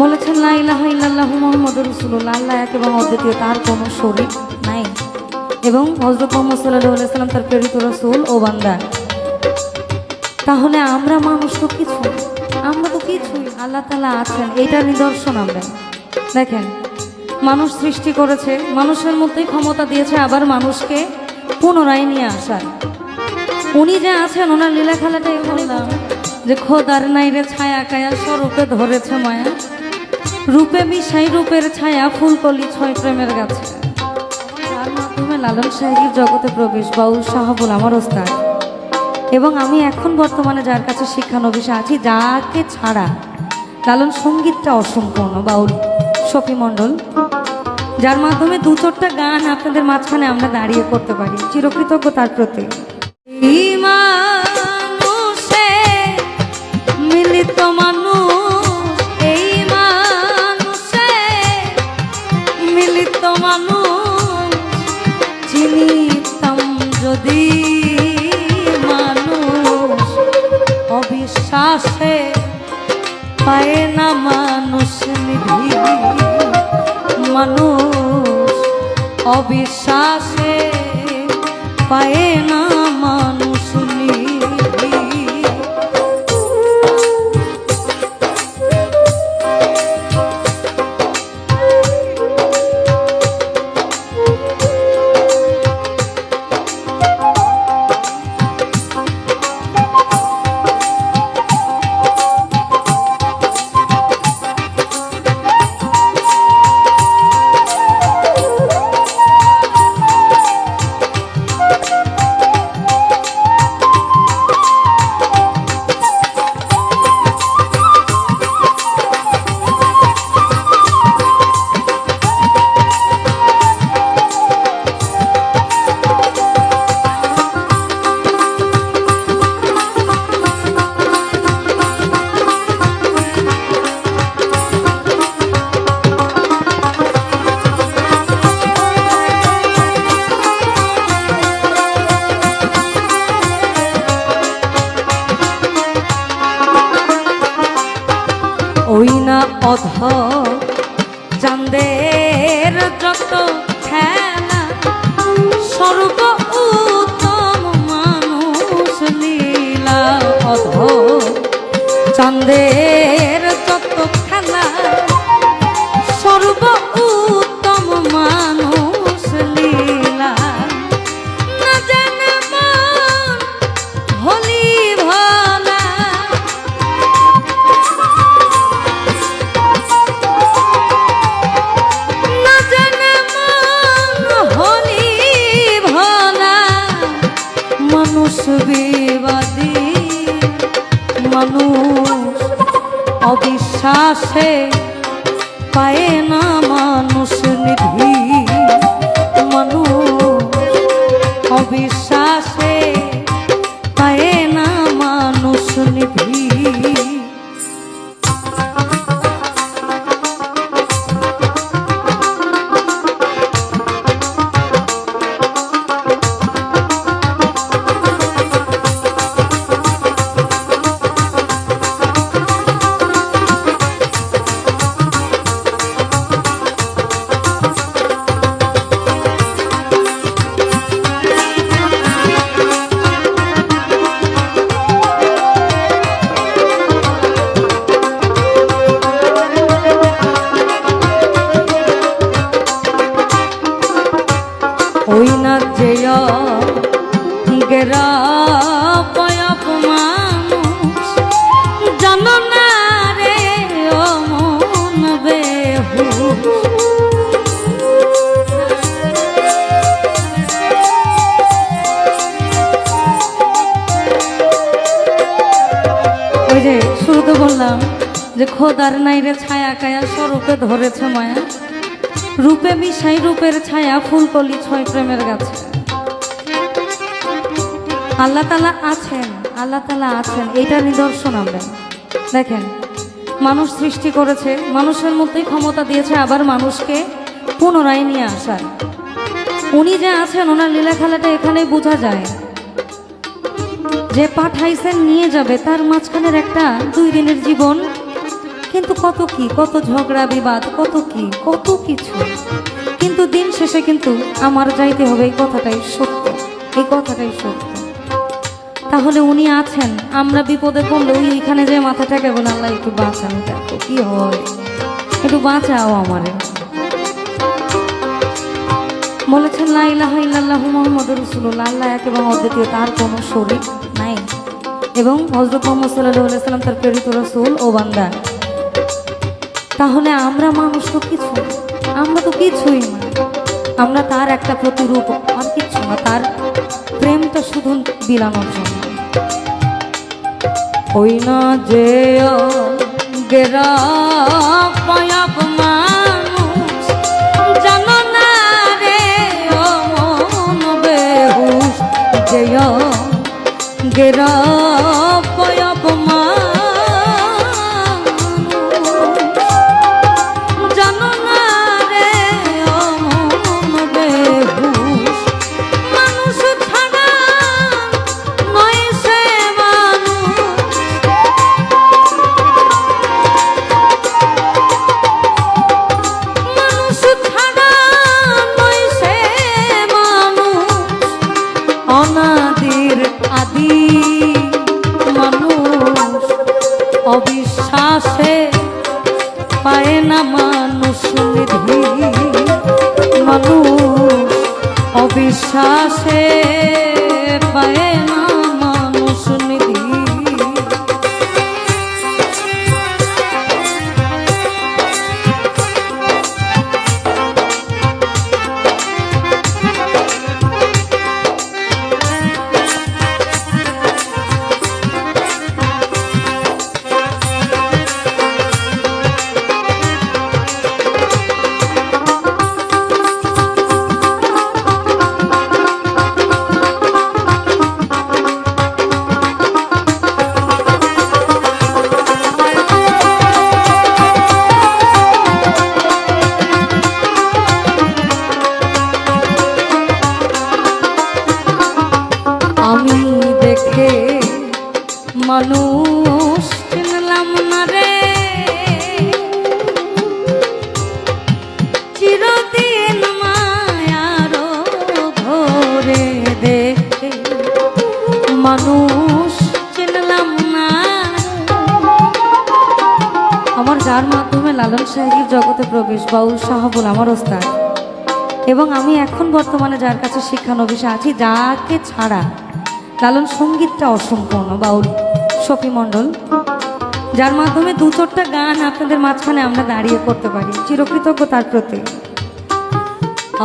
বলেছেন লা ইলাহা ইল্লাল্লাহু মুহাম্মাদুর রাসূলুল্লাহ, আল্লাহ এক এবং অদ্বিতীয়, তার কোনো শরীক নাই। এবং হযরত মুহাম্মদ সাল্লাল্লাহু আলাইহি সাল্লাম তার প্রেরিত রাসূল ও বান্দা। তাহলে আমরা মানুষ তো কিছু, আমরা তো কিছুই, আল্লাহ তাআলা আছেন, এটার নিদর্শন আমরা। দেখেন, মানুষ সৃষ্টি করেছে, মানুষের মধ্যেই ক্ষমতা দিয়েছে আবার মানুষকে পুনরায় নিয়ে আসার। উনি যে আছেন ওনার লীলা খেলাটাই বললাম যে খোদার নাই রে ছায়া কায়া স্বরূপে ধরেছে মায়া, রূপে মিশাই রূপের ছায়া ফুলকলি ছয় প্রেমের গাছে। তার মাধ্যমে লালন সাহেবের জগতে প্রবেশ বাউল সাহাবুল আমার ওস্তাদ। এবং আমি এখন বর্তমানে যার কাছে শিক্ষানবিশে আছি, যাকে ছাড়া লালন সঙ্গীতটা অসম্পূর্ণ, বাউল শফি মণ্ডল, যার মাধ্যমে দু চারটা গান আপনাদের মাঝখানে আমরা দাঁড়িয়ে করতে পারি, চিরকৃতজ্ঞ তার প্রতি। মিলিত মানুষ, এই মানুষে মিলিত মানুষ, চিনিতাম যদি মানুষ, অবিশ্বাসে পায় না মানুষ নিধি, মানুষ অবিশ্বাসে পায় না মানুষ নিধি। ওই না অধ চাঁদের যত খেলা, স্বর্গ উত্তম মানুষ লীলা। অধ চাঁদের যত খেলা, স্বর্গ উত্তম মানুষ লীলা। না জানে মন হলি ভোলা, মানুষ বিবাদী, মানুষ অবিশ্বাসে পায় না মানুষ নিধি, মানুষ অবিশ্বাসে পায় না মানুষ নিধি। ওই না যে গেরা পয়প মানুষ, জানো না রে ও মন বেহুশ। ওই যে শুরুতে বললাম যে খোদার নাই রে ছায়া কায়া স্বরূপে ধরেছে মায়া, রূপে মিশাই রূপের ছায়া ফুলকলি ছয় প্রেমের গাছে। আল্লাহ তাআলা আছেন, আল্লাহ তাআলা আছেন, এটার নিদর্শন আমরা। দেখেন, মানুষ সৃষ্টি করেছে, মানুষের মধ্যেই ক্ষমতা দিয়েছে আবার মানুষকে পুনরায় নিয়ে আসার। উনি যে আছেন ওনার লীলা খেলাটা এখানেই বোঝা যায়। যে পাঠাইছেন নিয়ে যাবে, তার মাঝখানের একটা 2 দিনের জীবন কিন্তু কত কি, কত ঝগড়া বিবাদ, কত কি, কত কিছু, কিন্তু দিন শেষে কিন্তু আমার যাইতে হবে, এই কথাটাই সত্য, এই কথাটাই সত্য। তাহলে উনি আছেন, আমরা বিপদে পড়লে ওইখানে যে মাথাটাকে বলে আল্লাহ একটু বাঁচান, দেখো কি হয়, একটু বাঁচাও আমারে। বলেছেন লা ইলাহা ইল্লাল্লাহু মুহাম্মাদুর রাসূলুল্লাহ, আল্লাহ এক এবং অদ্বিতীয়, তার কোনো শরীক নাই। এবং হযরত মুহাম্মদ সাল্লাল্লাহু আলাইহি ওয়াসাল্লাম তার প্রেরিত রাসূল ও বান্দা। তাহলে আমরা মানুষ তো কিছু, আমরা তো কিছুই না, আমরা তার একটা প্রতিরূপ, আর কিছু না, তার প্রেমটা শুধু বিলানোর জন্য। ওই না যে গেরা পায়াব মানুষ, জানো না রে ও মন বেহুশ, যে গেরা পায়াব অবিশ্বাসে পায় না মানুষ নিধি, মানুষ অবিশ্বাসে পায় না মানুষ নিধি। আমি দেখে মানুষ চিনলাম না রে, চিরদিন মায়ার ঘরে দেখে মানুষ চিনলাম না। আমার যার মাধ্যমে লালন সাহেবের জগতে প্রবেশ, বাউল সাহাবুল আমার ওস্তাদ, এবং আমি এখন বর্তমানে যার কাছে শিক্ষানবিশে আছি, যাকে ছাড়া লালন সঙ্গীতটা অসম্পূর্ণ, বাউল শফি মণ্ডল, যার মাধ্যমে দু চারটা গান আপনাদের মাঝখানে আমরা দাঁড়িয়ে করতে পারি, চিরকৃতজ্ঞ তার প্রতি।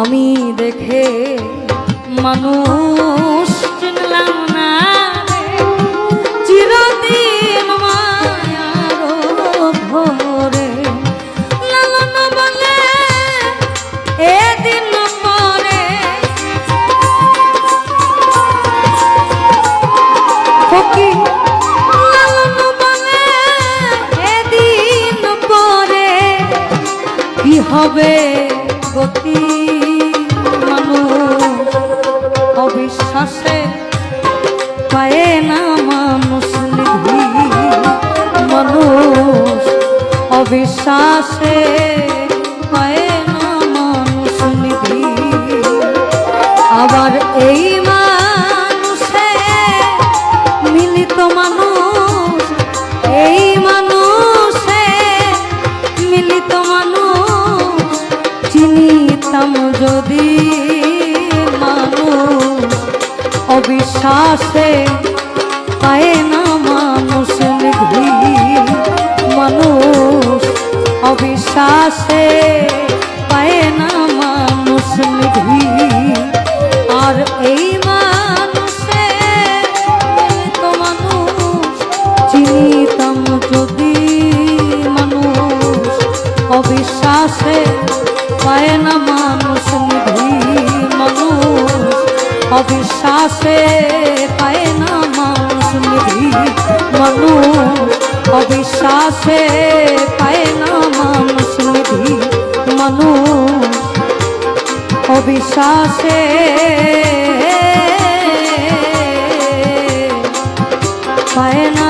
আমি দেখে মানুষ চিনলাম না রে, চিরদিন মায়ার ঘরে, লালন বলে এদিন পরে, লালন বলে এদিন পরে কি হবে গতি, মানুষ অবিশ্বাসে পায় না মানুষ নিধি, মানুষ অবিশ্বাসে পায় না মানুষ নিধি। আবার এই মানুষে মিলিত মানুষ, এই মানুষে মিলিত মানুষ, চিনিতাম যদি মানুষ অবিশ্বাসে পায় না মানুষ নিধি, মানুষ অবিশ্বাসে পায় না মানুষ নিধি। আর এই মানুষে তো মানুষ চিনিতাম যদি মানুষ অবিশ্বাসে পায় না মানুষ নিধি, মানুষ অবিশ্বাসে পায় না মানুষ নিধি, মানুষ অবিশ্বাসে পায় না মানুষ নিধি, মানুষ অবিশ্বাসে পায় না